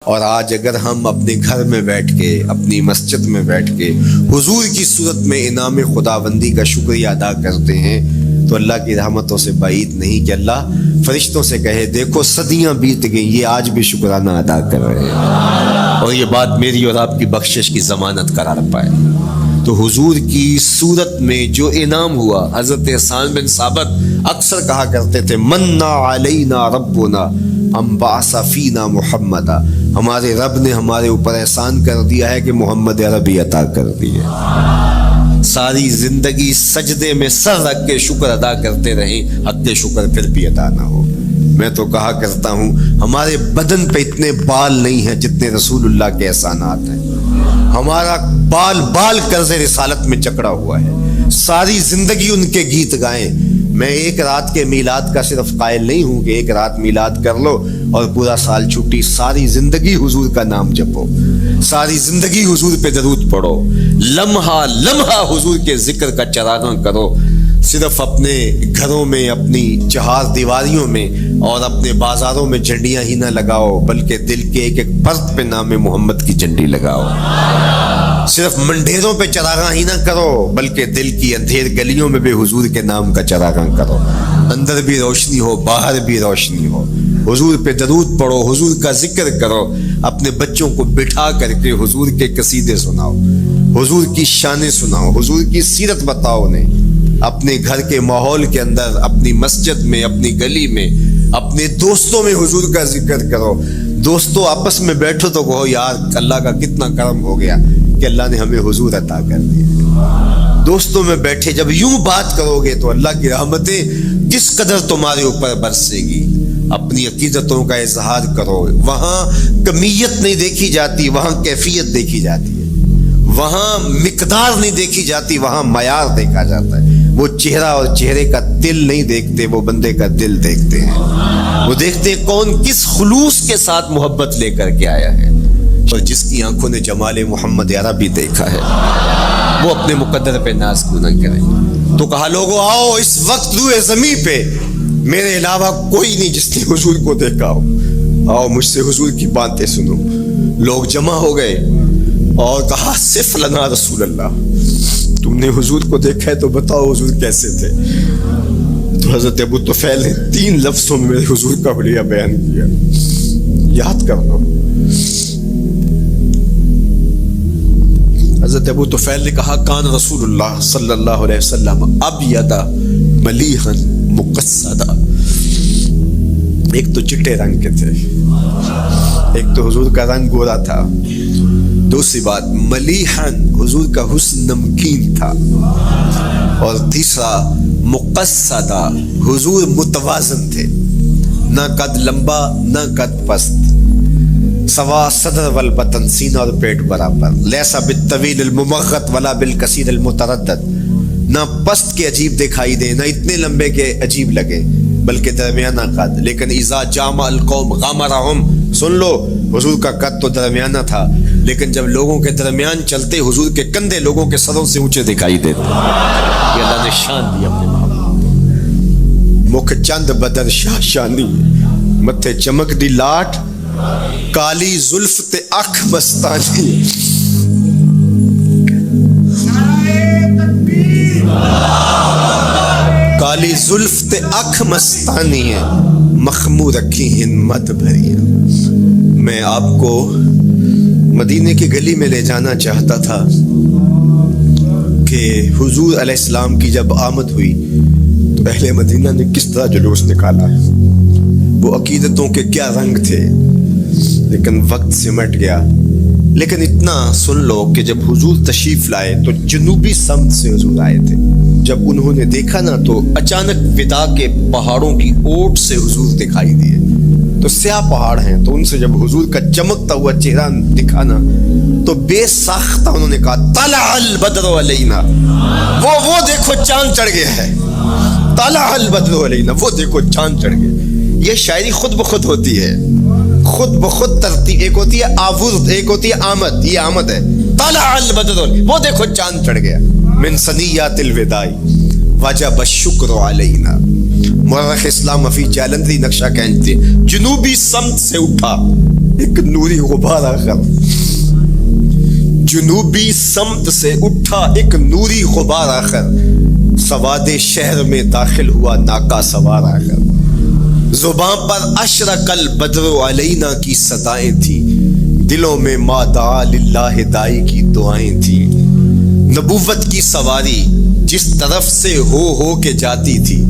اور آج اگر ہم اپنے گھر میں بیٹھ کے اپنی مسجد میں بیٹھ کے حضور کی صورت میں انعام خداوندی کا شکریہ ادا کرتے ہیں تو اللہ کی رحمتوں سے بعید نہیں کہ اللہ فرشتوں سے کہے دیکھو صدیاں بیت گئیں یہ آج بھی شکرانہ ادا کر رہے ہیں اور یہ بات میری اور آپ کی بخشش کی ضمانت قرار پائے۔ تو حضور کی صورت میں جو انعام ہوا، حضرت حسان بن ثابت اکثر کہا کرتے تھے منا علینا ربنا ام بعث فینا محمدا، ہمارے رب نے ہمارے اوپر احسان کر دیا ہے کہ محمد عربی عطا کر دی ہے۔ ساری زندگی سجدے میں سر رکھ کے شکر ادا کرتے رہیں، حق شکر پھر بھی ادا نہ ہو۔ میں تو کہا کرتا ہوں ہمارے بدن پہ اتنے بال نہیں ہیں جتنے رسول اللہ کے احسانات ہیں۔ ہمارا بال بال قرض رسالت میں چکڑا ہوا ہے، ساری زندگی ان کے گیت گائیں۔ میں ایک رات کے میلاد کا صرف قائل نہیں ہوں کہ ایک رات میلاد کر لو اور پورا سال چھٹی، ساری زندگی حضور کا نام جپو، ساری زندگی حضور پہ درود پڑھو، لمحہ لمحہ حضور کے ذکر کا چرانہ کرو۔ صرف اپنے گھروں میں، اپنی چہار دیواریوں میں اور اپنے بازاروں میں جھنڈیاں ہی نہ لگاؤ بلکہ دل کے ایک ایک فرد پہ نام محمد کی جھنڈی لگاؤ۔ صرف منڈیروں پہ چراغاں ہی نہ کرو بلکہ دل کی اندھیر گلیوں میں بھی حضور کے نام کا چراغاں کرو، اندر بھی روشنی ہو باہر بھی روشنی ہو۔ حضور پہ درود پڑھو، حضور کا ذکر کرو، اپنے بچوں کو بٹھا کر کے حضور کے قصیدے سناؤ، حضور کی شانیں سناؤ، حضور کی سیرت بتاؤ انہیں۔ اپنے گھر کے ماحول کے اندر، اپنی مسجد میں، اپنی گلی میں، اپنے دوستوں میں حضور کا ذکر کرو۔ دوستوں آپس میں بیٹھو تو کہو یار اللہ کا کتنا کرم ہو گیا کہ اللہ نے ہمیں حضور عطا کر دیا۔ دوستوں میں بیٹھے جب یوں بات کرو گے تو اللہ کی رحمتیں کس قدر تمہارے اوپر برسے گی۔ اپنی عقیدتوں کا اظہار کرو، وہاں کمیت نہیں دیکھی جاتی، وہاں کیفیت دیکھی جاتی ہے، وہاں مقدار نہیں دیکھی جاتی، وہاں معیار دیکھا جاتا ہے۔ وہ چہرہ اور چہرے کا دل نہیں دیکھتے، وہ بندے کا دل دیکھتے ہیں۔ وہ دیکھتے ہیں کون کس خلوص کے ساتھ محبت لے کر کے آیا ہے، اور جس کی آنکھوں نے جمال محمد عربی دیکھا ہے وہ اپنے مقدر پہ ناز کیوں نہ کرے۔ تو کہا لوگوں آؤ اس وقت روئے زمین پہ میرے علاوہ کوئی نہیں جس نے حضور کو دیکھا ہو، آؤ مجھ سے حضور کی باتیں سنو۔ لوگ جمع ہو گئے اور کہا صف لنا رسول اللہ، تم نے حضور کو دیکھا ہے تو بتاؤ حضور کیسے تھے۔ تو حضرت ابو طفیل نے 3 لفظوں میں میرے حضور کا حلیہ بیان کیا، یاد کر لو۔ حضرت ابو طفیل نے کہا کان رسول اللہ صلی اللہ علیہ وسلم ابیض ملیحا مقصدا، ایک تو چٹے رنگ کے تھے، ایک تو حضور کا رنگ گورا تھا، دوسری بات ملیحن حضور کا حسن نمکین تھا، اور تیسرا مقصدا حضور متوازن تھے، نہ قد لمبا نہ قد پست، سوا صدر والبطن، سینہ اور پیٹ برابر، لیسا بالطویل الممغط ولا بالکثیر المتردد، نہ پست کے عجیب دکھائی دے نہ اتنے لمبے کے عجیب لگے بلکہ درمیانہ قد۔ لیکن اذا جامع القوم غامرہم، سن لو حضور کا قد تو درمیانہ تھا لیکن جب لوگوں کے درمیان چلتے حضور کے کندھے لوگوں کے سروں سے اونچے دکھائی دیتے۔ یہ اللہ نے شان دی اپنے محبوب۔ مکھ چند بدر شاہ شانی، متھے چمک دی لاٹ، کالی زلف تے اکھ مستانی، کالی زلف تے اکھ مستانی ہے، مخمور رکھی ہمت بھری۔ میں آپ کو مدینے کی گلی میں لے جانا چاہتا تھا کہ حضور علیہ السلام کی جب آمد ہوئی تو اہل مدینہ نے کس طرح جلوس نکالا ہے، وہ عقیدتوں کے کیا رنگ تھے، لیکن وقت سمٹ گیا۔ لیکن اتنا سن لو کہ جب حضور تشریف لائے تو جنوبی سمت سے حضور آئے تھے۔ جب انہوں نے دیکھا نا تو اچانک ودا کے پہاڑوں کی اوٹ سے حضور دکھائی دیے، تو سیاہ پہاڑ ہیں تو ان سے جب حضور کا چمکتا ہوا چہرہ دکھا نا تو بے ساختہ انہوں نے کہا طلع البدر علینا، وہ دیکھو چاند چڑھ گیا ہے، طلع البدر علینا، وہ دیکھو چاند چڑھ گیا۔ یہ شاعری خود بخود ہوتی ہے، خود بخود ترتیب، ایک ہوتی ہے آورد، ایک ہوتی ہے آمد، یہ آمد ہے۔ طلع البدر، وہ دیکھو چاند چڑھ گیا۔ من ثنیات الوداع وجب الشکر علینا، مورخ اسلام فی جالندری نقشہ کھینچتے جنوبی سمت سے اٹھا ایک نوری غبار آخر، جنوبی سمت سے اٹھا ایک نوری غبار آخر، سواد شہر میں داخل ہوا ناکا سوار آخر، زبان پر اشرق البدر علینا کی صدائیں تھیں، دلوں میں ما دعا للہ دائی کی دعائیں تھیں، نبوت کی سواری جس طرف سے ہو کے جاتی تھی،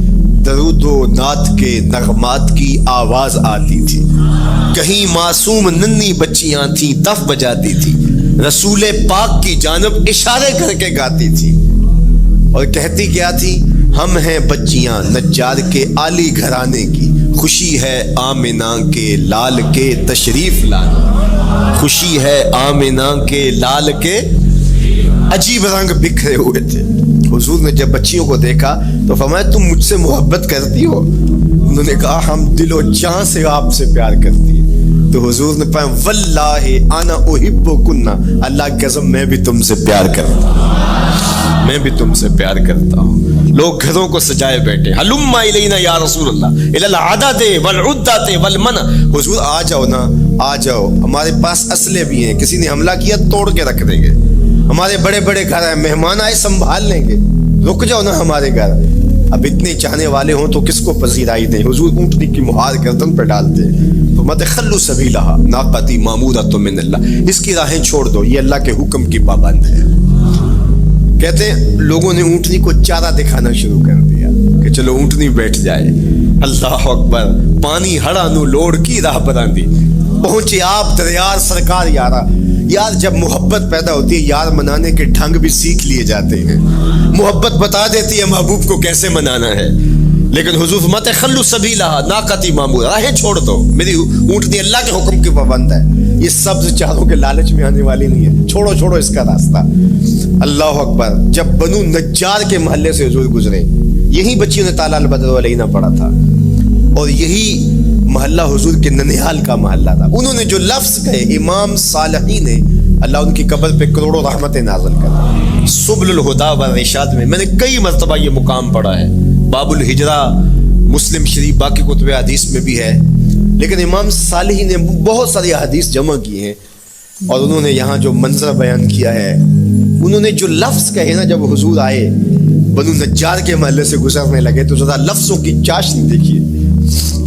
درود و نعت کے نغمات کی آواز آتی تھی، کہیں معصوم ننھی بچیاں تھیں دف بجاتی تھی، رسول پاک کی جانب اشارے کر کے گاتی تھی، اور کہتی کیا تھی؟ ہم ہیں بچیاں نجار کے عالی گھرانے کی، خوشی ہے آمنہ کے لال کے تشریف لانا، خوشی ہے آمنہ کے لال کے، عجیب رنگ بکھرے ہوئے تھے۔ حضور نے جب بچیوں کو دیکھا تو فرمایا تم مجھ سے محبت کرتی ہو؟ انہوں نے کہا ہم دل و جان سے آپ سے پیار کرتی ہیں۔ تو حضور نے فرمایا واللہ انا احبکن، اللہ کی قسم میں بھی تم سے پیار کرتا ہوں، میں بھی تم سے پیار کرتا ہوں۔ لوگ گھروں کو سجائے بیٹھے، ہلم الینا یا رسول اللہ الی العدد والعدۃ والمنع، حضور آ جاؤ نا، آ جاؤ، ہمارے پاس اسلحے بھی ہیں، کسی نے حملہ کیا توڑ کے رکھ دیں گے، ہمارے بڑے بڑے گھر ہیں، مہمان آئے سنبھال لیں گے، رک جاؤ نا ہمارے گھر۔ اب اتنے چاہنے والے ہوں تو کس کو پذیرائی دیں؟ حضور اونٹنی کی مہار گردن پہ ڈالتے تو مت خلو سبیلہا ناقتی معمورۃ من اللہ، اس کی راہیں چھوڑ دو، یہ اللہ کے حکم کی پابند ہے۔ کہتے ہیں لوگوں نے اونٹنی کو چارہ دکھانا شروع کر دیا کہ چلو اونٹنی بیٹھ جائے، اللہ اکبر، پانی ہڑا نو لوڑ کی راہ براندی، پہنچے آپ دریار سرکار یارا۔ یار جب محبت پیدا ہوتی ہے یار منانے کے ڈھنگ بھی سیکھ لیے جاتے ہیں، محبت بتا دیتی ہے محبوب کو کیسے منانا ہے، لیکن حضور فرماتے خلو سبیلہا ناقتی معمور، راہیں چھوڑ دو، میری اونٹنی اللہ کے حکم کی پابند ہے، یہ سبز چاروں کے لالچ میں آنے والی نہیں ہے، چھوڑو چھوڑو اس کا راستہ۔ اللہ اکبر، جب بنو نجار کے محلے سے حضور گزرے، یہی بچیوں نے تالا البدر علینا پڑھا تھا، اور یہی محلہ حضور کے ننیال کا محلہ تھا۔ انہوں نے جو لفظ کہے امام صالحین نے، اللہ ان کی قبر پہ کروڑوں رحمتیں نازل کر۔ سبل الہدا والرشاد میں نے کئی مرتبہ یہ مقام پڑھا ہے، باب الہجرہ مسلم شریف باقی کتب حدیث میں بھی ہے، لیکن امام صالحین نے بہت ساری حدیث جمع کی ہیں، اور انہوں نے یہاں جو منظر بیان کیا ہے، انہوں نے جو لفظ کہے نا، جب حضور آئے بنو نجار کے محلے سے گزرنے لگے تو ذرا لفظوں کی چاشنی دیکھیے،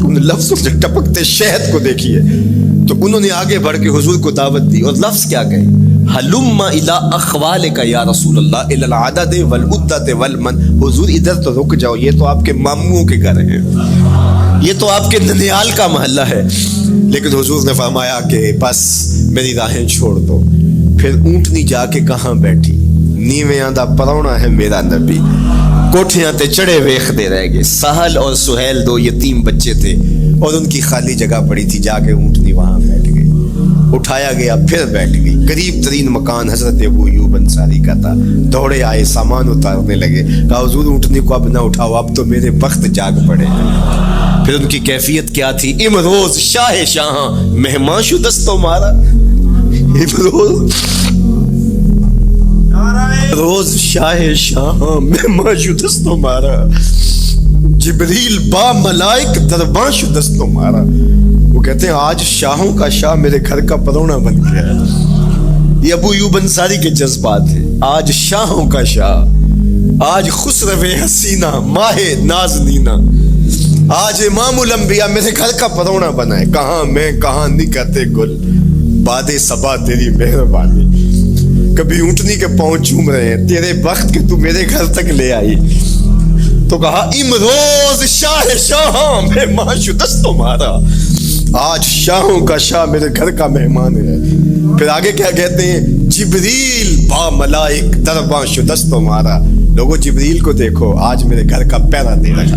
ان لفظوں سے ٹپکتے شہد کو دیکھیے، تو انہوں نے آگے بڑھ کے حضور کو دعوت دی، اور لفظ کیا کہے؟ ہلم الی اخوالک یا رسول اللہ الی العدد والعدۃ والمن، حضور ادھر تو رک جاؤ، یہ تو آپ کے ماموں کے گھر ہیں، یہ تو آپ کے ننیال کا محلہ ہے، لیکن حضور نے فرمایا کہ بس میری راہیں چھوڑ دو۔ پھر اونٹنی جا کے کہاں بیٹھی؟ نیویاں دا پرونا ہے میرا نبی، کوٹھیاں تے چڑھے ویخ دے رہ گئے۔ سہل اور سہیل دو یتیم بچے تھے، اور ان کی خالی جگہ پڑی تھی، جا کے اونٹنی وہاں بیٹھ گئی، اٹھایا گیا پھر بیٹھ گئی۔ قریب ترین مکان حضرت ابو ایوب انصاری کا تھا، دوڑے آئے سامان اتارنے لگے، کہا حضور اونٹنی کو اب نہ اٹھاؤ، اب تو میرے بخت جاگ پڑے۔ پھر ان کی کیفیت کیا تھی؟ امروز شاہ شاہاں مہمان شدستو مارا، روز شاہ شاہاں مہمان شدستو مارا، جبریل با ملائک درباں شدستو مارا۔ وہ کہتے ہیں آج شاہوں کا شاہ میرے گھر کا پرونا بن گیا ہے۔ یہ ابو ایوب انصاری کے جذبات ہیں، آج شاہوں کا شاہ، آج خسرو حسینہ ماہ نازنینہ، آج امام الانبیاء میرے گھر کا پرونا بنا ہے۔ کہاں میں کہاں نکتے گل، باد صبا تیری مہربانی، کبھی اونٹنی کے پاؤں چوم رہے ہیں، تیرے بخت کے تو میرے گھر تک لے آئی۔ تو کہا امروز شاہ شاہاں مہمان شدست تمہارا، آج شاہوں کا شاہ میرے گھر کا مہمان ہے۔ پھر آگے کیا کہتے ہیں؟ جبریل با ملائک درباں شدست تمہارا، لوگوں جبریل کو دیکھو، آج میرے گھر کا پہرا دے رہا،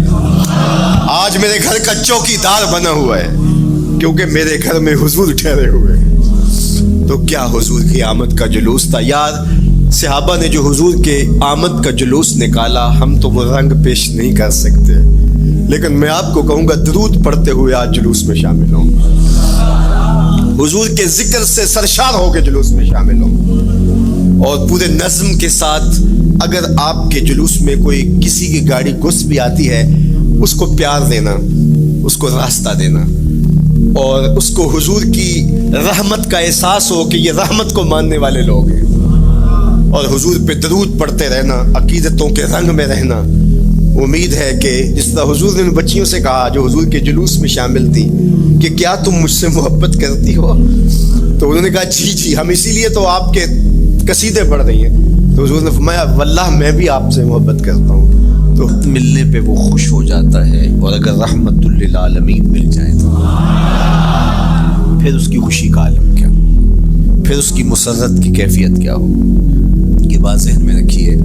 آج میرے گھر کا چوکی دار بنا ہوا ہے، کیونکہ میرے گھر میں حضور ٹھہرے ہوئے۔ تو کیا حضور کی آمد کا جلوس تھا یار، صحابہ نے جو حضور کے آمد کا جلوس نکالا، ہم تو وہ رنگ پیش نہیں کر سکتے، لیکن میں آپ کو کہوں گا درود پڑھتے ہوئے آج جلوس میں شامل ہوں، حضور کے ذکر سے سرشار ہو کے جلوس میں شامل ہوں، اور پورے نظم کے ساتھ اگر آپ کے جلوس میں کوئی کسی کی گاڑی گھس بھی آتی ہے، اس کو پیار دینا، اس کو راستہ دینا، اور اس کو حضور کی رحمت کا احساس ہو کہ یہ رحمت کو ماننے والے لوگ ہیں، اور حضور پہ درود پڑھتے رہنا، عقیدتوں کے رنگ میں رہنا۔ امید ہے کہ جس طرح حضور نے ان بچیوں سے کہا جو حضور کے جلوس میں شامل تھی کہ کیا تم مجھ سے محبت کرتی ہو، تو انہوں نے کہا جی ہم اسی لیے تو آپ کے قصیدے پڑھ رہی ہیں۔ تو حضور نے فرمایا واللہ میں بھی آپ سے محبت کرتا ہوں۔ تو ملنے پہ وہ خوش ہو جاتا ہے، اور اگر رحمت للعالمین مل جائے تو پھر اس کی خوشی کا عالم کیا، پھر اس کی مسرت کی کیفیت کیا ہو۔ یہ بات ذہن میں رکھیے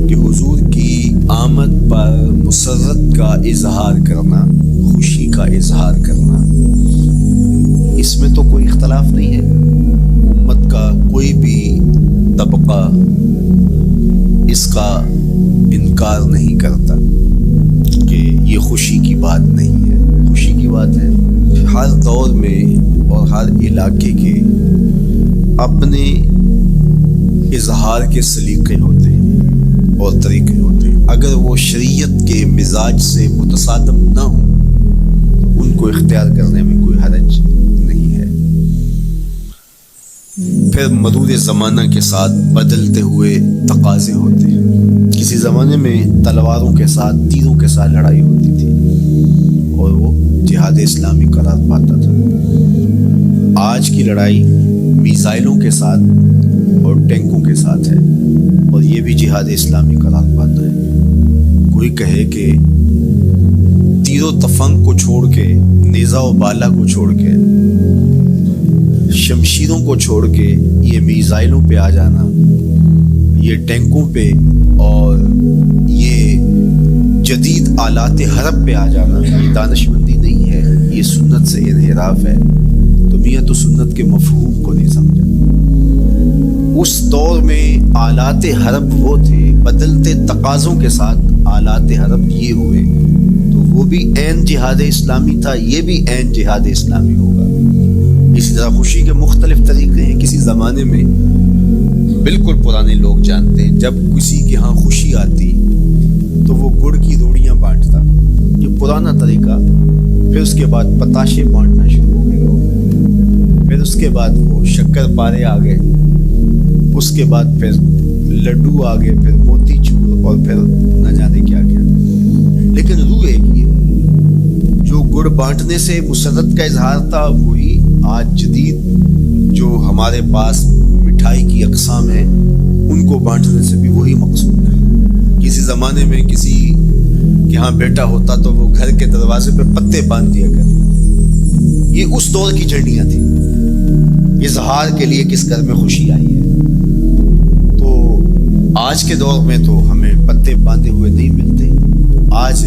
کہ حضور کی آمد پر مسرت کا اظہار کرنا، خوشی کا اظہار کرنا، اس میں تو کوئی اختلاف نہیں ہے۔ امت کا کوئی بھی طبقہ اس کا انکار نہیں کرتا کہ یہ خوشی کی بات نہیں ہے، خوشی کی بات ہے۔ ہر دور میں اور ہر علاقے کے اپنے اظہار کے سلیقے ہوتے ہیں اور طریقے ہوتے ہیں، اگر وہ شریعت کے مزاج سے متصادم نہ ہوں تو ان کو اختیار کرنے میں کوئی حرج نہیں ہے۔ پھر مرور زمانہ کے ساتھ بدلتے ہوئے تقاضے ہوتے ہیں۔ کسی زمانے میں تلواروں کے ساتھ، تیروں کے ساتھ لڑائی ہوتی تھی اور وہ جہاد اسلامی قرار پاتا تھا۔ آج کی لڑائی میزائلوں کے ساتھ اور ٹینکوں کے ساتھ ہے، اور یہ بھی جہاد اسلامی قرار پاتا ہے۔ کوئی کہے کہ تیر و تفنگ کو چھوڑ کے، نیزہ و بالا کو چھوڑ کے، شمشیروں کو چھوڑ کے یہ میزائلوں پہ آ جانا، یہ ٹینکوں پہ اور یہ جدید آلات حرب پہ آ جانا، یہ دانشمندی نہیں ہے، یہ سنت سے انحراف ہے۔ تو میاں تو سنت کے مفہوم کو نہیں سمجھا۔ اس دور میں آلات حرب وہ تھے، بدلتے تقاضوں کے ساتھ آلات حرب یہ ہوئے، تو وہ بھی عین جہاد اسلامی تھا، یہ بھی عین جہاد اسلامی ہوگا۔ اسی طرح خوشی کے مختلف طریقے ہیں۔ کسی زمانے میں بالکل پرانے لوگ جانتے ہیں، جب کسی کے ہاں خوشی آتی تو وہ گڑ کی روڑیاں بانٹتا، یہ پرانا طریقہ۔ پھر اس کے بعد پتاشے بانٹنا شروع ہو گئے لوگ، پھر اس کے بعد وہ شکر پارے آ گئے، اس کے بعد پھر لڈو آ گئے، پھر موتی چور، اور پھر نہ جانے کیا کیا۔ لیکن روح ایک ہی ہے۔ جو گڑ بانٹنے سے مسرت کا اظہار تھا، وہی آج جدید جو ہمارے پاس مٹھائی کی اقسام ہیں ان کو بانٹنے سے بھی وہی مقصود ہے۔ کسی زمانے میں کسی کے ہاں بیٹا ہوتا تو وہ گھر کے دروازے پہ پتے باندھ دیا کرتے۔ یہ اس دور کی جھنڈیاں تھیں، اظہار کے لیے کس گھر میں خوشی آئی ہے۔ تو آج کے دور میں تو ہمیں پتے باندھے ہوئے نہیں ملتے۔ آج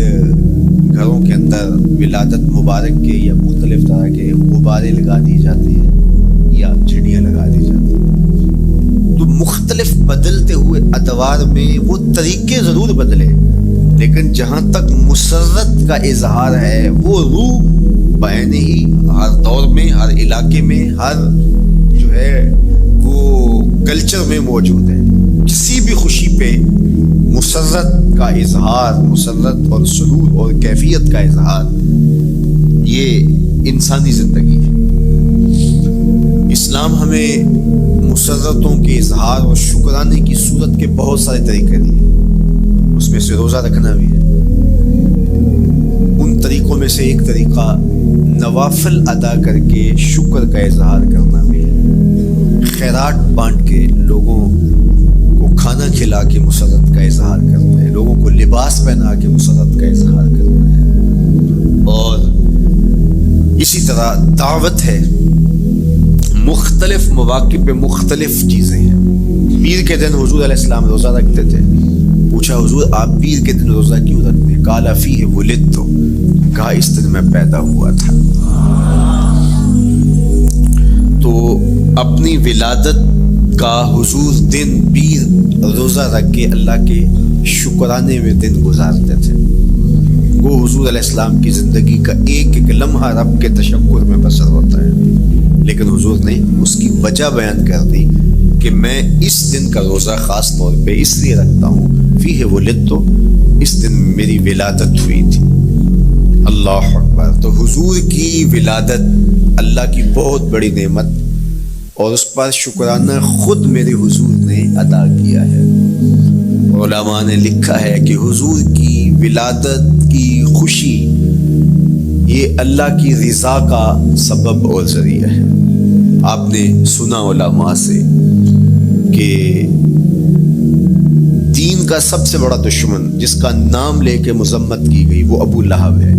گھروں کے اندر ولادت مبارک کے یا مختلف طرح کے غبارے لگا دی جاتے ہیں یا جھنڈیاں لگا دی جاتی ہیں۔ تو مختلف بدلتے ہوئے ادوار میں وہ طریقے ضرور بدلے، لیکن جہاں تک مسرت کا اظہار ہے وہ روح بعین ہی ہر دور میں، ہر علاقے میں، ہر جو ہے وہ کلچر میں موجود ہے۔ کسی بھی خوشی پہ مسرت کا اظہار، مسرت اور سرور اور کیفیت کا اظہار، یہ انسانی زندگی ہے۔ اسلام ہمیں مسرتوں کے اظہار اور شکرانے کی صورت کے بہت سارے طریقے دیے، اس میں سے روزہ رکھنا بھی ہے۔ ان طریقوں میں سے ایک طریقہ نوافل ادا کر کے شکر کا اظہار کرنا بھی ہے۔ خیرات بانٹ کے، لوگوں کو کھانا کھلا کے مسرت کا اظہار کرنا ہے، لوگوں کو لباس پہنا کے مسرت کا اظہار کرنا ہے۔ اور اسی طرح دعوت ہے، مختلف مواقع پہ مختلف چیزیں ہیں۔ پیر کے دن حضور علیہ السلام روزہ رکھتے تھے۔ پوچھا حضور آپ پیر کے دن روزہ کیوں رکھتے ہیں؟ قال فیہ ولدت، کہا اس دن میں پیدا ہوا تھا۔ تو اپنی ولادت کا حضور دن پیر روزہ رکھ کے اللہ کے شکرانے میں دن گزارتے تھے۔ وہ حضور علیہ السلام کی زندگی کا ایک ایک لمحہ رب کے تشکر میں بسر ہوتا ہے، لیکن حضور نے اس کی وجہ بیان کر دی کہ میں اس دن کا روزہ خاص طور پہ اس لیے رکھتا ہوں، فیہ ولدت، اس دن میری ولادت ہوئی تھی۔ اللہ اکبر. تو حضور کی ولادت اللہ کی بہت بڑی نعمت اور اس پر شکرانہ خود میرے حضور نے ادا کیا ہے. علماء نے لکھا ہے کہ حضور کی ولادت کی خوشی یہ اللہ کی رضا کا سبب اور ذریعہ ہے. آپ نے سنا علماء سے کہ دین کا سب سے بڑا دشمن جس کا نام لے کے مذمت کی گئی وہ ابو لہب ہے.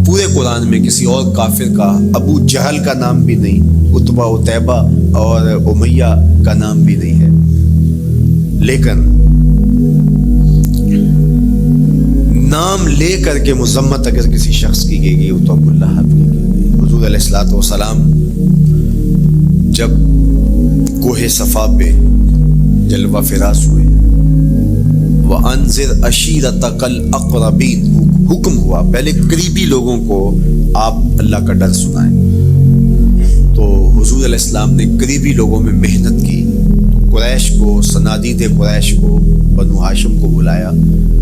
پورے قرآن میں کسی اور کافر کا ابو جہل کا نام بھی نہیں، عتبہ عتیبہ اور امیہ کا نام بھی نہیں ہے، لیکن نام لے کر کے مذمت اگر کسی شخص کی گئی وہ تو ابو لہب کی گئی. حضور علیہ الصلوۃ والسلام جب کوہ صفا پہ جلوہ فراز ہوئے، وَأَنذِرْ عَشِيرَتَكَ الْأَقْرَبِينَ حکم ہوا پہلے قریبی لوگوں کو آپ اللہ کا ڈر سنائیں. تو حضور علیہ السلام نے قریبی لوگوں میں محنت کی، قریش کو، صنادید قریش کو، بنو ہاشم کو بلایا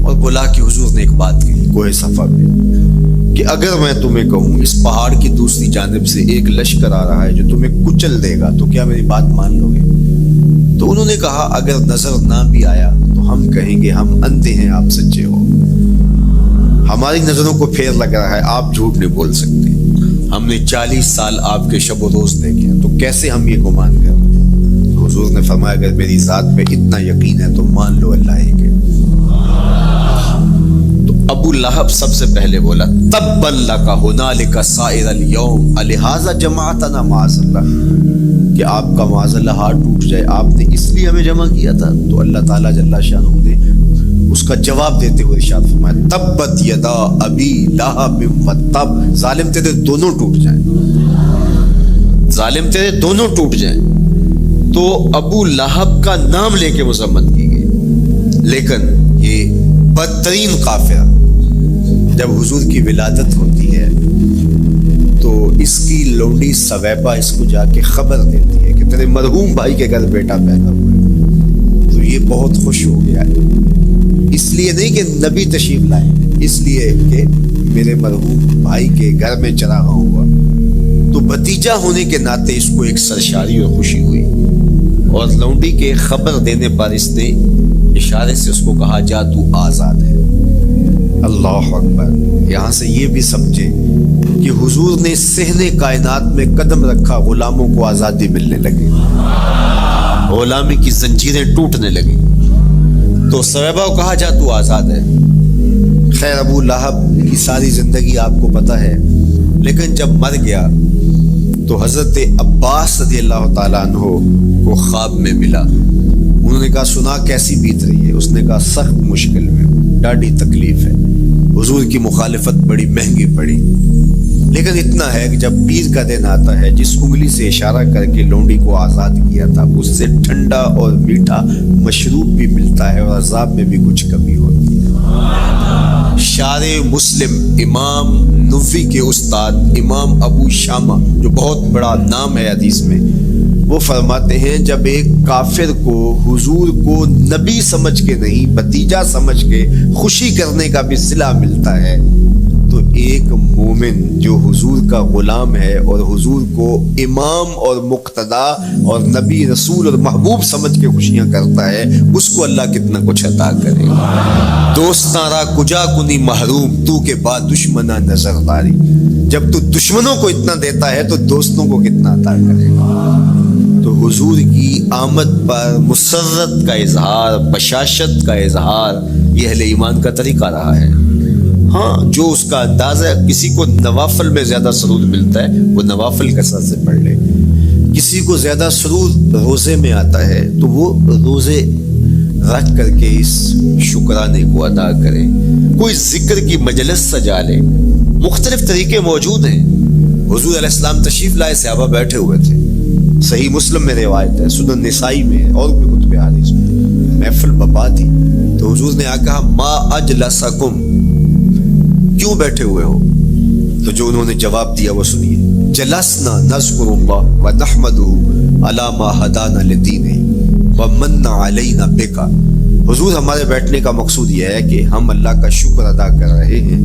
اور بلا کے حضور نے ایک بات کہی کوہ صفا پہ کہ اگر میں تمہیں کہوں اس پہاڑ کی دوسری جانب سے ایک لشکر آ رہا ہے جو تمہیں کچل دے گا تو کیا میری بات مان لو گے؟ تو انہوں نے کہا اگر نظر نہ بھی آیا تو ہم کہیں گے ہم اندھے ہیں، آپ سچے ہو. ہماری نظروں کو پھیر لگ رہا ہے، آپ جھوٹ نہیں بول سکتے. ہم نے 40 سال آپ کے شب و روز دیکھے ہیں، تو کیسے ہم یہ گمان کر رہے ہیں؟ تو حضور نے فرمایا اگر میری ذات پہ اتنا یقین ہے تو مان لو اللہ ایک ہے. تو ابو لہب سب سے پہلے بولا تبا لک ھنالک سائر الیوم الہذا جمعتنا معاذ اللہ، کہ آپ کا معاذ اللہ ہاتھ ٹوٹ جائے، آپ نے اس لیے ہمیں جمع کیا تھا. تو اللہ تعالیٰ جل شانہ نے اس کا جواب دیتے ہوئے ارشاد فرمایا تبت یدا ابی لہب وتب، ظالم تیرے دونوں ٹوٹ جائیں، ظالم تیرے دونوں ٹوٹ جائیں. تو ابو لہب کا نام لے کے مذمت کی گئی، لیکن یہ بدترین کافر جب حضور کی ولادت ہوتی ہے تو اس کی لونڈی سویبہ اس کو جا کے خبر دیتی ہے کہ تیرے مرحوم بھائی کے گھر بیٹا پیدا ہوا ہے. تو یہ بہت خوش ہو گیا ہے، اس لیے نہیں کہ نبی تشریف لائے، اس لیے کہ میرے مرحوم بھائی کے گھر میں چراغاں ہوا. تو بھتیجا ہونے کے ناطے اس کو ایک سرشاری اور خوشی ہوئی، اور لونڈی کے خبر دینے پر اس نے اشارے سے اس کو کہا جا تو آزاد ہے. اللہ اکبر. یہاں سے یہ بھی سمجھے کہ حضور نے صحن کائنات میں قدم رکھا، غلاموں کو آزادی ملنے لگی، غلامی کی زنجیریں ٹوٹنے لگی. تو سویبہ کو کہا جا تو آزاد ہے. خیر ابو لہب کی ساری زندگی آپ کو پتہ ہے، لیکن جب مر گیا تو حضرت عباس رضی اللہ تعالیٰ عنہ کو خواب میں ملا. انہوں نے کہا سنا کیسی بیت رہی ہے؟ اس نے کہا سخت مشکل میں، ڈاڈی تکلیف ہے، حضور کی مخالفت بڑی مہنگی پڑی. لیکن اتنا ہے کہ جب پیر کا دن آتا ہے، جس انگلی سے اشارہ کر کے لونڈی کو آزاد کیا تھا اس سے ٹھنڈا اور میٹھا مشروب بھی ملتا ہے اور عذاب میں بھی کچھ کمی ہوتی ہے. شارع مسلم امام نووی کے استاد امام ابو شامہ جو بہت بڑا نام ہے حدیث میں، وہ فرماتے ہیں جب ایک کافر کو حضور کو نبی سمجھ کے نہیں بھتیجا سمجھ کے خوشی کرنے کا بھی صلہ ملتا ہے، تو ایک مومن جو حضور کا غلام ہے اور حضور کو امام اور مقتدا اور نبی رسول اور محبوب سمجھ کے خوشیاں کرتا ہے، اس کو اللہ کتنا کچھ عطا کرے گا. دوستاں را کجا کنی محروم تو کے بعد دشمنا نظر داری. جب تو دشمنوں کو اتنا دیتا ہے تو دوستوں کو کتنا عطا کرے گا. تو حضور کی آمد پر مسرت کا اظہار، بشاشت کا اظہار یہ اہل ایمان کا طریقہ رہا ہے. ہاں جو اس کا انداز ہے، کسی کو نوافل میں زیادہ سرود ملتا ہے وہ نوافل کثرت سے پڑھ لے، کسی کو زیادہ سرود روزے میں آتا ہے تو وہ روزے رکھ کر کے اس شکرانے کو ادا کرے، کوئی ذکر کی مجلس سجا لے. مختلف طریقے موجود ہیں. حضور علیہ السلام تشریف لائے، صحابہ بیٹھے ہوئے تھے، صحیح مسلم میں روایت ہے، سنن نسائی میں اور بھی کتب حدیث میں. محفل بپا تھی تو حضور نے کہا ما اجلسکم، کیوں بیٹھے ہوئے ہو؟ تو جو انہوں نے جواب دیا وہ سنیے. جلسنا نذکر اللہ ونحمدہ علی ما ہدانا لدینہ ومن علینا بک حضور ہمارے بیٹھنے کا مقصود یہ ہے کہ ہم اللہ کا شکر ادا کر رہے ہیں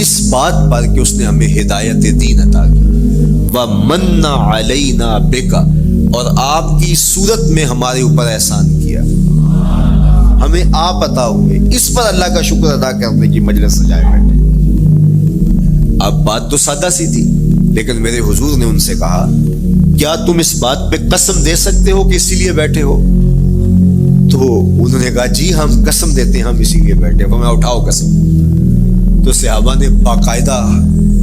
اس بات پر کہ اس نے ہمیں ہدایت دین عطا کی، وَمَنَّ عَلَيْنَا بِكَ، اور آپ کی صورت میں ہمارے اوپر احسان کیا، ہمیں آپ عطا ہوئے، اس پر اللہ کا شکر ادا کرنے کی مجلس سجائے بیٹھے۔ اب بات تو سادہ سی تھی، لیکن میرے حضور نے ان سے کہا کیا تم اس بات پہ قسم دے سکتے ہو کہ اسی لیے بیٹھے ہو؟ تو انہوں نے کہا جی ہم قسم دیتے ہیں، ہم اسی لیے بیٹھے ہیں۔ میں اٹھاؤ قسم۔ تو صحابہ نے باقاعدہ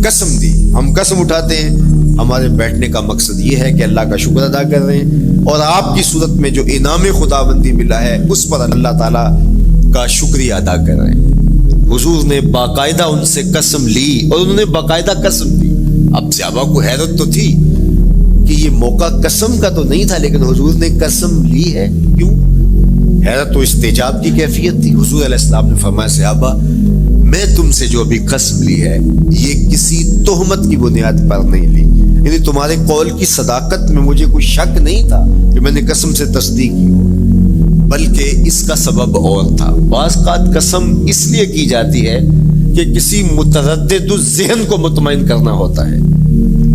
قسم دی، ہم قسم اٹھاتے ہیں، ہمارے بیٹھنے کا مقصد یہ ہے کہ اللہ کا شکر ادا کر رہے ہیں اور آپ کی صورت میں جو انعام خداوندی ملا ہے اس پر اللہ تعالیٰ کا شکریہ ادا کر رہے ہیں۔ حضور نے باقاعدہ ان سے قسم لی اور انہوں نے باقاعدہ قسم دی۔ اب صحابہ کو حیرت تو تھی کہ یہ موقع قسم کا تو نہیں تھا، لیکن حضور نے قسم لی ہے، کیوں؟ حیرت تو استجاب کی کیفیت تھی۔ حضور علیہ السلام نے فرمایا صحابہ میں تم سے جو ابھی قسم لی ہے یہ کسی تہمت کی بنیاد پر نہیں لی، یعنی تمہارے قول کی صداقت میں مجھے کوئی شک نہیں تھا کہ میں نے قسم سے تصدیق کی ہو، بلکہ اس کا سبب اور تھا۔ بعض اوقات قسم اس لیے کی جاتی ہے کہ کسی متردد ذہن کو مطمئن کرنا ہوتا ہے،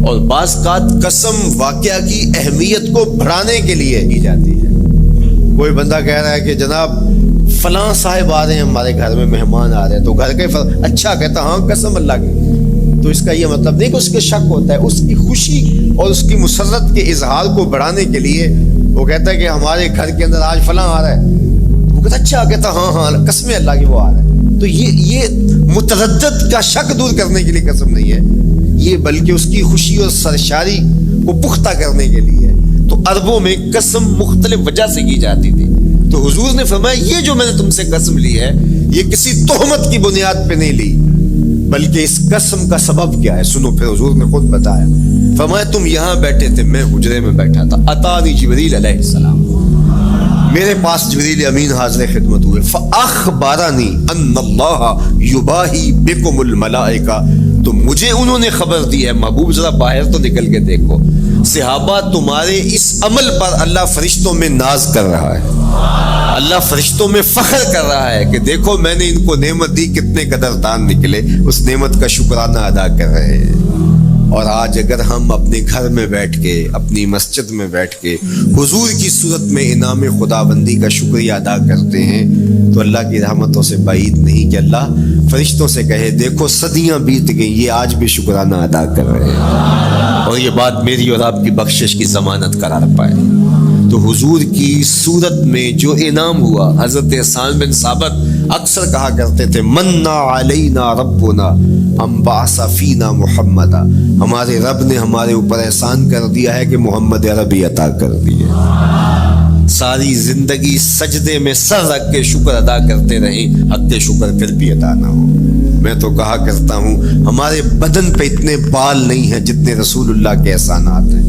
اور بعض اوقات قسم واقعہ کی اہمیت کو بڑھانے کے لیے کی جاتی ہے۔ کوئی بندہ کہہ رہا ہے کہ جناب فلاں صاحب آ رہے ہیں ہمارے گھر میں، مہمان آ رہے ہیں، تو گھر کے اچھا کہتا ہاں قسم اللہ کی، تو اس کا یہ مطلب نہیں کہ اس کے شک ہوتا ہے، اس کی خوشی اور اس کی مسرت کے اظہار کو بڑھانے کے لیے وہ کہتا ہے کہ ہمارے گھر کے اندر آج فلاں آ رہا ہے، وہ کہتا اچھا کہتا ہاں ہاں قسم اللہ کی وہ آ رہا ہے۔ تو یہ متردد کا شک دور کرنے کے لیے قسم نہیں ہے، یہ بلکہ اس کی خوشی اور سرشاری کو پختہ کرنے کے لیے ہے۔ تو عربوں میں قسم مختلف وجہ سے کی جاتی تھی، تو حضور نے فرمایا یہ جو میں نے تم سے قسم لی ہے یہ کسی تہمت کی بنیاد پہ نہیں لی، بلکہ اس قسم کا سبب کیا ہے سنو۔ پھر حضور نے خود بتایا، فرمایا تم یہاں بیٹھے تھے، میں حجرے میں بیٹھا تھا، اتانی جبریل علیہ السلام، میرے پاس جبریل امین حاضر خدمت ہوئے، فاخبرنی ان اللہ یباہی بکم الملائکہ، تو مجھے انہوں نے خبر دی ہے، محبوب ذرا باہر تو نکل کے دیکھو، صحابہ تمہارے اس عمل پر اللہ فرشتوں میں ناز کر رہا ہے، اللہ فرشتوں میں فخر کر رہا ہے کہ دیکھو میں نے ان کو نعمت دی، کتنے قدردان نکلے، اس نعمت کا شکرانہ ادا کر رہے ہیں۔ اور آج اگر ہم اپنے گھر میں بیٹھ کے، اپنی مسجد میں بیٹھ کے حضور کی صورت میں انعام خداوندی کا شکریہ ادا کرتے ہیں تو اللہ کی رحمتوں سے بعید نہیں کہ اللہ فرشتوں سے کہے دیکھو صدیاں بیت گئیں، یہ آج بھی شکرانہ ادا کر رہے ہیں، اور یہ بات میری اور آپ کی بخشش کی ضمانت قرار پائے۔ تو حضور کی صورت میں جو انعام ہوا، حضرت حسان بن ثابت اکثر کہا کرتے تھے منا علینا ربنا ام بعث فینا محمد، ہمارے رب نے ہمارے اوپر احسان کر دیا ہے کہ محمد عربی عطا کر دیے۔ ساری زندگی سجدے میں سر رکھ کے شکر ادا کرتے رہیں، حق شکر پھر بھی ادا نہ ہو۔ میں تو کہا کرتا ہوں ہمارے بدن پہ اتنے بال نہیں ہیں جتنے رسول اللہ کے احسانات ہیں،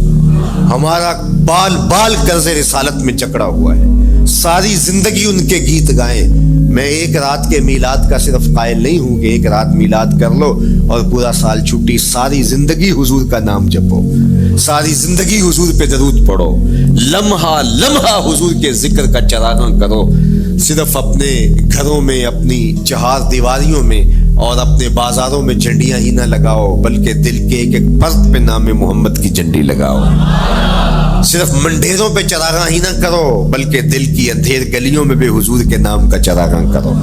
ہمارا بال بال قرض رسالت میں جکڑا ہوا ہے، ساری زندگی ان کے گیت گائیں۔ میں ایک رات کے میلاد کا صرف قائل نہیں ہوں کہ ایک رات میلاد کر لو اور پورا سال چھٹی، ساری زندگی حضور کا نام جپو، ساری زندگی حضور پہ درود پڑھو، لمحہ لمحہ حضور کے ذکر کا چراغاں کرو، صرف اپنے گھروں میں، اپنی چہار دیواریوں میں اور اپنے بازاروں میں جھنڈیاں ہی نہ لگاؤ، بلکہ دل کے ایک ایک فرد پہ نام محمد کی جھنڈی لگاؤ۔ صرف منڈیروں پہ چراغاں ہی نہ کرو، بلکہ دل کی اندھیر گلیوں میں بھی حضور کے نام کا چراغاں کرو،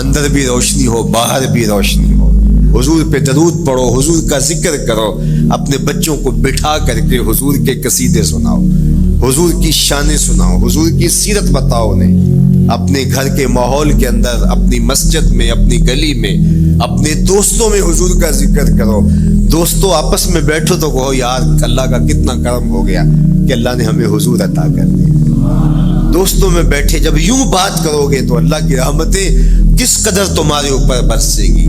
اندر بھی روشنی ہو باہر بھی روشنی ہو، حضور پہ درود پڑھو، حضور کا ذکر کرو، اپنے بچوں کو بٹھا کر کے حضور کے قصیدے سناؤ، حضور کی شانیں سناؤ، حضور کی سیرت بتاؤ انہیں، اپنے گھر کے ماحول کے اندر، اپنی مسجد میں، اپنی گلی میں، اپنے دوستوں میں حضور کا ذکر کرو۔ دوستوں آپس میں بیٹھو تو کہو یار اللہ کا کتنا کرم ہو گیا کہ اللہ نے ہمیں حضور عطا کر دیا۔ دوستوں میں بیٹھے جب یوں بات کرو گے تو اللہ کی رحمتیں کس قدر تمہارے اوپر برسے گی۔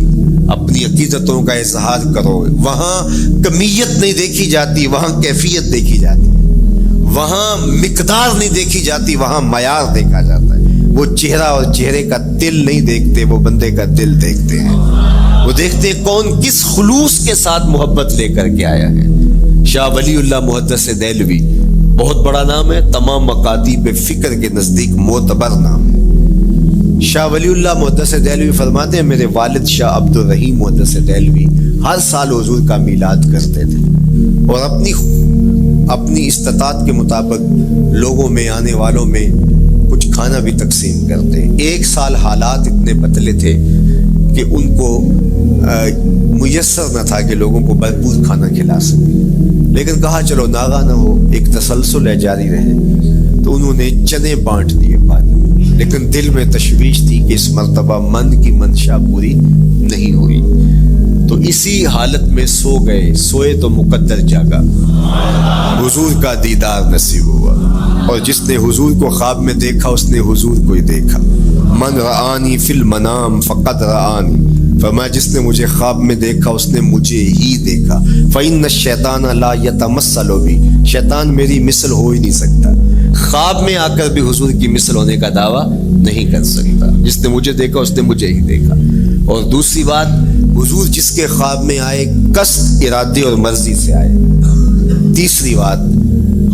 اپنی عقیدتوں کا اظہار کرو، وہاں کمیت نہیں دیکھی جاتی، وہاں کیفیت دیکھی جاتی، وہاں مقدار نہیں دیکھی جاتی، وہاں معیار دیکھا جاتا ہے۔ وہ چہرہ اور چہرے کا دل نہیں دیکھتے، وہ بندے کا دل دیکھتے ہیں، وہ دیکھتے ہیں کون کس خلوص کے ساتھ محبت لے کر کے آیا ہے۔ شاہ ولی اللہ محدث دہلوی بہت بڑا نام ہے، تمام مکاتیب فکر کے نزدیک معتبر نام ہے۔ شاہ ولی اللہ محدث دہلوی فرماتے ہیں میرے والد شاہ عبد الرحیم محدث دہلوی ہر سال حضور کا میلاد کرتے تھے اور اپنی استطاعت کے مطابق لوگوں میں آنے والوں میں کچھ کھانا بھی تقسیم کرتے. ایک سال حالات اتنے بدلے تھے کہ ان کو میسر نہ تھا کہ لوگوں کو بھرپور کھانا کھلا سکے, لیکن کہا چلو ناغہ نہ ہو, ایک تسلسل ہے جاری رہے, تو انہوں نے چنے بانٹ دیے بعد میں, لیکن دل میں تشویش تھی کہ اس مرتبہ من کی منشا پوری نہیں ہوئی. تو اسی حالت میں سو گئے, سوئے تو مقدر جاگا, حضور کا دیدار نصیب ہوا, اور جس نے حضور کو خواب میں دیکھا اس نے حضور کو ہی دیکھا. من رآنی فی المنام فقد رآنی, فرمایا جس نے مجھے خواب میں دیکھا اس نے مجھے ہی دیکھا. فإن الشیطان لا یتمثل بی, شیطان میری مثل ہو ہی نہیں سکتا, خواب میں آ کر بھی حضور کی مثل ہونے کا دعویٰ نہیں کر سکتا. جس نے مجھے دیکھا اس نے مجھے ہی دیکھا. اور دوسری بات, حضور جس کے خواب میں آئے قصد, ارادے اور مرضی سے آئے. تیسری بات,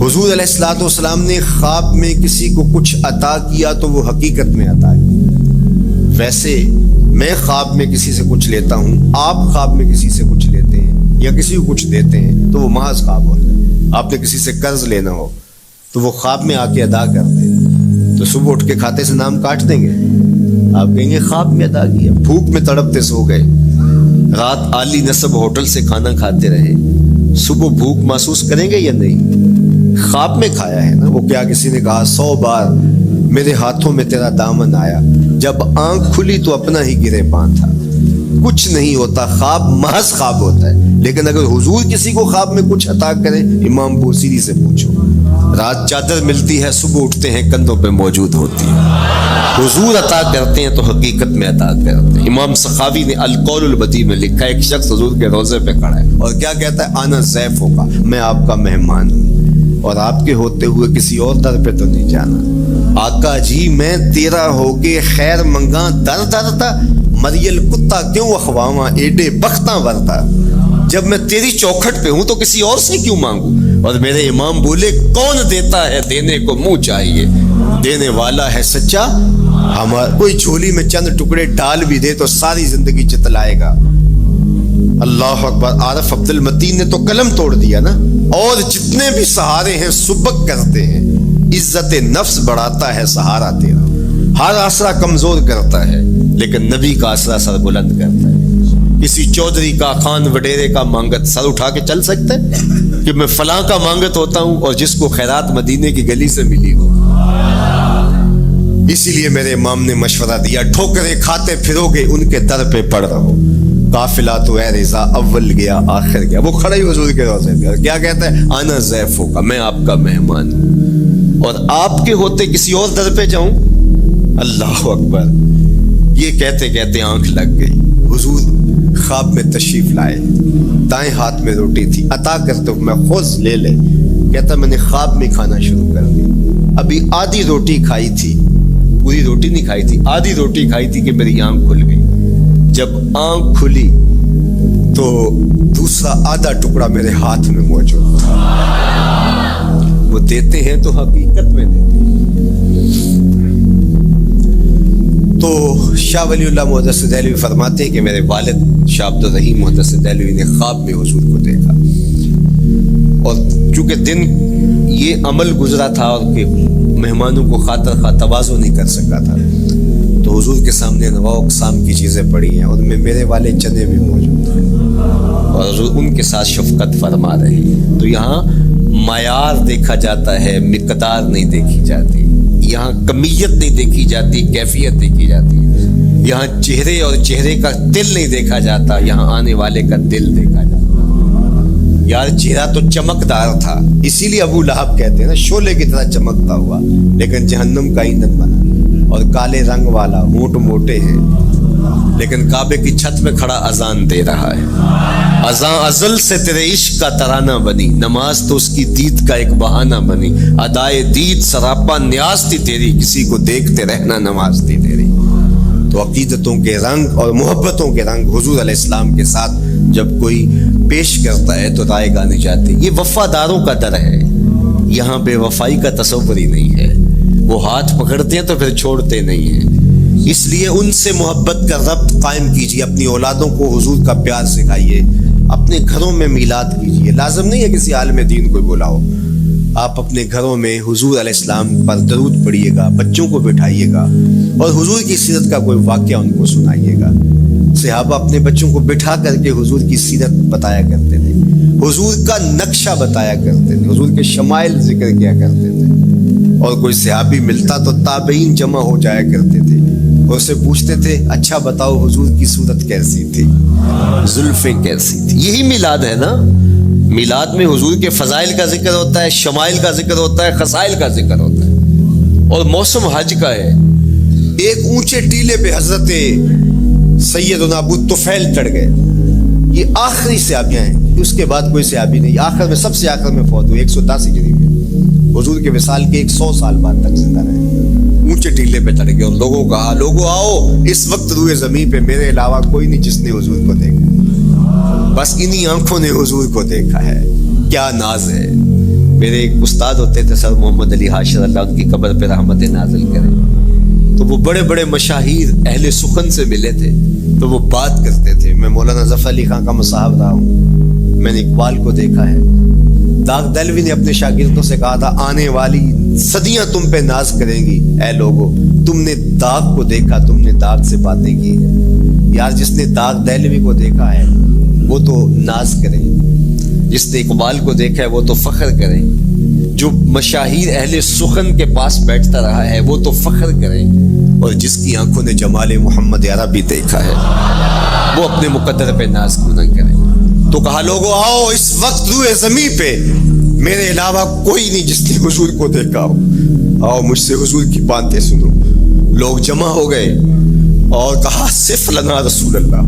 حضور علیہ الصلوۃ والسلام نے خواب میں کسی کو کچھ عطا کیا تو وہ حقیقت میں عطا کیا. ویسے میں خواب میں کسی سے کچھ لیتا ہوں, آپ خواب میں کسی سے کچھ لیتے ہیں یا کسی کو کچھ دیتے ہیں تو وہ محض خواب ہوتا ہے. آپ نے کسی سے قرض لینا ہو تو وہ خواب میں آ کے ادا کر دیں, تو صبح اٹھ کے کھاتے سے نام کاٹ دیں گے, آپ کہیں گے خواب میں ادا کیا. بھوک میں تڑپتے سو گئے, رات عالی نسب ہوٹل سے کھانا کھاتے رہے, صبح بھوک محسوس کریں گے یا نہیں؟ خواب میں کھایا ہے نا. وہ کیا کسی نے کہا 100 بار میرے ہاتھوں میں تیرا دامن آیا, جب آنکھ کھلی تو اپنا ہی گرے پان تھا. کچھ نہیں ہوتا, خواب محض خواب ہوتا ہے. لیکن اگر حضور کسی کو خواب میں کچھ عطا کرے, امام بوصیری سے پوچھو, رات چادر ملتی ہے, صبح اٹھتے ہیں کندھوں پہ موجود ہوتی ہے. حضور عطا کرتے ہیں تو حقیقت میں عطا کرتے ہیں. امام سخاوی نے القول البدیع میں لکھا, ایک شخص حضور کے روضے پہ کھڑا ہے اور کیا کہتا ہے, آنا ضیف ہوگا, میں آپ کا مہمان ہوں اور آپ کے ہوتے ہوئے کسی اور در پہ تو نہیں جانا. آقا جی میں تیرا ہو کے خیر منگاں در درتا, مریل کتا کیوں اخواواں ایڈے بختاں ورتا. جب میں تیری چوکھٹ پہ ہوں تو کسی اور سے کیوں مانگوں. اور میرے امام بولے, کون دیتا ہے دینے کو منہ چاہیے, دینے والا ہے سچا. ہمارا کوئی جھولی میں چند ٹکڑے ڈال بھی دے تو ساری زندگی چتلائے گا. اللہ اکبر. عارف عبد المتین نے تو قلم توڑ دیا نا. اور جتنے بھی سہارے ہیں سبک کرتے ہیں, عزت نفس بڑھاتا ہے سہارا تیرا. ہر آسرا کمزور کرتا ہے لیکن نبی کا آسرا سر بلند کرتا ہے. کسی چودھری کا, خان وڈیرے کا مانگت سر اٹھا کے چل سکتے ہیں کہ میں فلاں کا مانگت ہوتا ہوں اور جس کو خیرات مدینے کی گلی سے ملی ہو. اسی لیے میرے امام نے مشورہ دیا, ٹھوکریں کھاتے پھرو گے ان کے در پہ پڑ رہو, قافلہ تو اے رضا اول گیا آخر گیا. وہ کھڑا ہی حضور کے روضے پہ کیا کہتا ہے, آنا ضیف ہوگا, میں آپ کا مہمان ہوں اور آپ کے ہوتے کسی اور در پہ جاؤں. اللہ اکبر. یہ کہتے کہتے آنکھ لگ گئی. حضور خواب میں تشریف لائے, دائیں ہاتھ میں روٹی تھی, عطا کرتے میں خوش لے لے. کہتا میں نے خواب میں کھانا شروع کر دی, ابھی آدھی روٹی کھائی تھی, پوری روٹی نہیں کھائی تھی, آدھی روٹی کھائی تھی کہ میری آنکھ کھل گئی. جب آنکھ کھلی تو دوسرا آدھا ٹکڑا میرے ہاتھ میں موجود تھا. وہ دیتے ہیں تو حقیقت میں دیتے ہیں. تو شاہ ولی اللہ محدث دہلوی فرماتے ہیں کہ میرے والد شاہ عبد الرحیم محدث دہلوی نے خواب میں حضور کو دیکھا, اور چونکہ دن یہ عمل گزرا تھا اور کہ مہمانوں کو خاطر خواہ تواضع نہیں کر سکا تھا, تو حضور کے سامنے انواع اقسام کی چیزیں پڑی ہیں, اور میں میرے والے چنے بھی موجود ہیں اور حضور ان کے ساتھ شفقت فرما رہے ہیں. تو یہاں معیار دیکھا جاتا ہے, مقدار نہیں دیکھی جاتی. یہاں کمیت نہیں دیکھی جاتی, کیفیت دیکھی جاتی ہے. یہاں چہرے اور چہرے کا دل نہیں دیکھا جاتا, یہاں آنے والے کا دل دیکھا جاتا. یار چہرہ تو چمکدار تھا, اسی لیے ابو لہب کہتے ہیں نا, شعلے کی طرح چمکتا ہوا لیکن جہنم کا ایندھن بنا. اور کالے رنگ والا, ہونٹ موٹے ہیں, لیکن کعبے کی چھت میں کھڑا اذان دے رہا ہے. اذان ازل سے تیرے عشق کا ترانہ بنی, نماز تو اس کی دید کا ایک بہانہ بنی. ادائے دید سراپا نیاز تھی تیری, کسی کو دیکھتے رہنا نماز تھی تیری. تو عقیدتوں کے رنگ اور محبتوں کے رنگ حضور علیہ السلام کے ساتھ جب کوئی پیش کرتا ہے تو رائے گانے جاتے. یہ وفاداروں کا در ہے, یہاں بے وفائی کا تصور ہی نہیں ہے. وہ ہاتھ پکڑتے ہیں تو پھر چھوڑتے نہیں ہیں. اس لیے ان سے محبت کا ربط قائم کیجیے، اپنی اولادوں کو حضور کا پیار سکھائیے، اپنے گھروں میں میلاد کیجیے۔ لازم نہیں ہے کسی عالم دین کو بلاؤ، آپ اپنے گھروں میں حضور علیہ السلام پر درود پڑھیے گا، بچوں کو بٹھائیے گا اور حضور کی سیرت کا کوئی واقعہ ان کو سنائیے گا۔ صحابہ اپنے بچوں کو بٹھا کر کے حضور کی سیرت بتایا کرتے تھے، حضور کا نقشہ بتایا کرتے تھے، حضور کے شمائل ذکر کیا کرتے تھے، اور کوئی صحابی ملتا تو تابعین جمع ہو جایا کرتے تھے اور اسے پوچھتے تھے اچھا بتاؤ حضور کی صورت کیسی تھی، زلفیں کیسی تھی۔ یہی میلاد ہے نا، میلاد میں حضور کے فضائل کا ذکر ہوتا ہے، شمائل کا ذکر ہوتا ہے، خصائل کا ذکر ہوتا ہے، اور موسم حج کا ہے۔ ایک اونچے ٹیلے پہ حضرت سیدنا ابو طفیل چڑھ گئے، یہ آخری صحابیاں ہیں، اس کے بعد کوئی صحابی نہیں، آخر میں سب سے آخر میں فوت ہوئے 110 ہجری میں، حضور کے وصال کے 100 سال بعد تک زندہ رہے۔ اونچے ٹیلے پہ چڑھ گئے اور لوگوں کو کہا لوگوں آؤ، اس وقت روئے زمین پہ میرے علاوہ کوئی نہیں جس نے حضور کو دیکھا، بس انہی آنکھوں نے حضور کو دیکھا ہے، کیا ناز ہے۔ میرے ایک استاد ہوتے تھے سر محمد علی حاشر، اللہ ان کی قبر پہ رحمت نازل کرے، تو وہ بڑے بڑے مشاہیر اہل سخن سے ملے تھے تو وہ بات کرتے تھے۔ میں مولانا ظفر علی خان کا مصاحب رہا ہوں، میں نے اقبال کو دیکھا ہے، داغ دہلوی نے اپنے شاگردوں سے کہا تھا آنے والی صدیاں تم پہ ناز کریں گی، اے لوگو تم نے داغ کو دیکھا، تم نے داغ سے باتیں کی ہیں۔ یار جس نے داغ دہلوی کو دیکھا ہے وہ تو ناز کریں، جس نے اقبال کو دیکھا ہے وہ تو فخر کریں، جو مشاہیر اہل سخن کے پاس بیٹھتا رہا ہے وہ تو فخر کریں، اور جس کی آنکھوں نے جمال محمد عربی دیکھا ہے وہ اپنے مقدر پہ ناز کیوں نہ کریں۔ تو کہا لوگوں آؤ، اس وقت روئے زمین پہ میرے علاوہ کوئی نہیں جس نے حضور کو دیکھا ہو، آؤ مجھ سے حضور کی باتیں سنو۔ لوگ جمع ہو گئے اور کہا صف لنا رسول اللہ،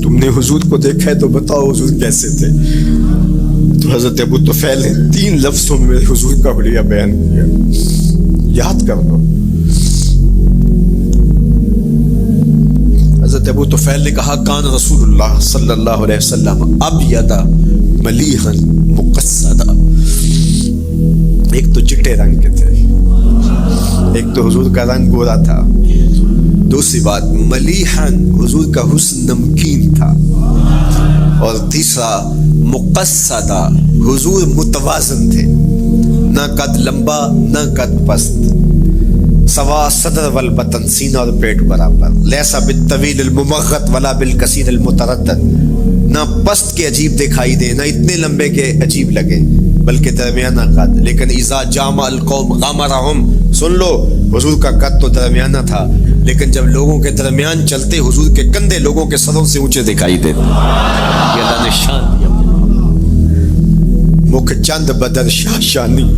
تم نے حضور کو دیکھا ہے تو بتاؤ حضور کیسے تھے۔ تو حضرت ابو طفیل نے 3 لفظوں میں حضور کا حلیہ بیان کیا، یاد کر لو۔ حضرت ابو طفیل نے کہا کان رسول اللہ صلی اللہ علیہ وسلم ابیض ملیحا مقصدا، ایک تو چٹے رنگ کے تھے، ایک تو حضور کا رنگ گورا تھا، دوسری بات ملیحا حضور کا حسن نمکین تھا، اور تیسرا مقصدا حضور متوازن تھے، نہ قد لمبا نہ قد پست، سوا صدر والبطن سینہ اور پیٹ برابر، لیسا بالطویل الممغط ولا بالکثیر المتردد، نہ پست کے عجیب دکھائی دے نہ اتنے لمبے کے عجیب لگے بلکہ درمیانہ قد، لیکن اذا جامع القوم غامرہم، سن لو حضور کا قد تو درمیانہ تھا لیکن جب لوگوں کے درمیان چلتے حضور کے کندھے لوگوں کے سروں سے اونچے دکھائی دیتے، یہ اللہ نے شان دیا۔ مکھ چند بدر شاہ شانی،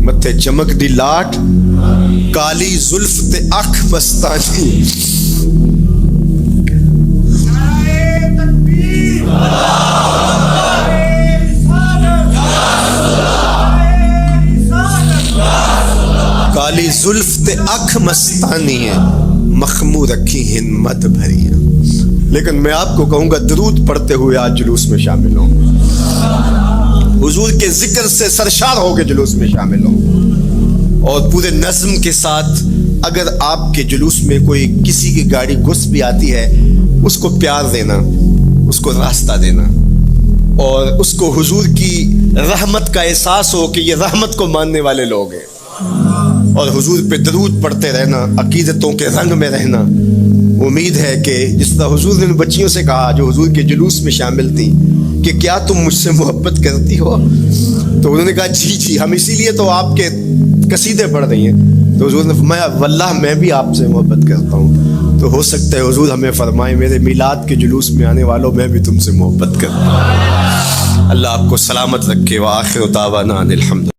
متھے چمک دی لاٹ، کالی زلف تے اکھ مستانی، کالی زلف تے اکھ مستانی ہے، مخمور رکھی ہن مد بھریاں۔ لیکن میں آپ کو کہوں گا درود پڑھتے ہوئے آج جلوس میں شامل ہوں، حضور کے ذکر سے سرشار ہو کے جلوس میں شامل ہوں، اور پورے نظم کے ساتھ اگر آپ کے جلوس میں کوئی کسی کی گاڑی گھس بھی آتی ہے اس کو پیار دینا، اس کو راستہ دینا، اور اس کو حضور کی رحمت کا احساس ہو کہ یہ رحمت کو ماننے والے لوگ ہیں، اور حضور پہ درود پڑھتے رہنا، عقیدتوں کے رنگ میں رہنا۔ امید ہے کہ جس طرح حضور نے بچیوں سے کہا جو حضور کے جلوس میں شامل تھیں کہ کیا تم مجھ سے محبت کرتی ہو، تو انہوں نے کہا جی جی، ہم اسی لیے تو آپ کے قصیدے پڑھ رہی ہیں۔ تو حضور نے فرمایا واللہ میں بھی آپ سے محبت کرتا ہوں، تو ہو سکتا ہے حضور ہمیں فرمائے میرے میلاد کے جلوس میں آنے والوں میں بھی تم سے محبت کرتا ہوں۔ اللہ آپ کو سلامت رکھے، وآخر دعوانا ان الحمد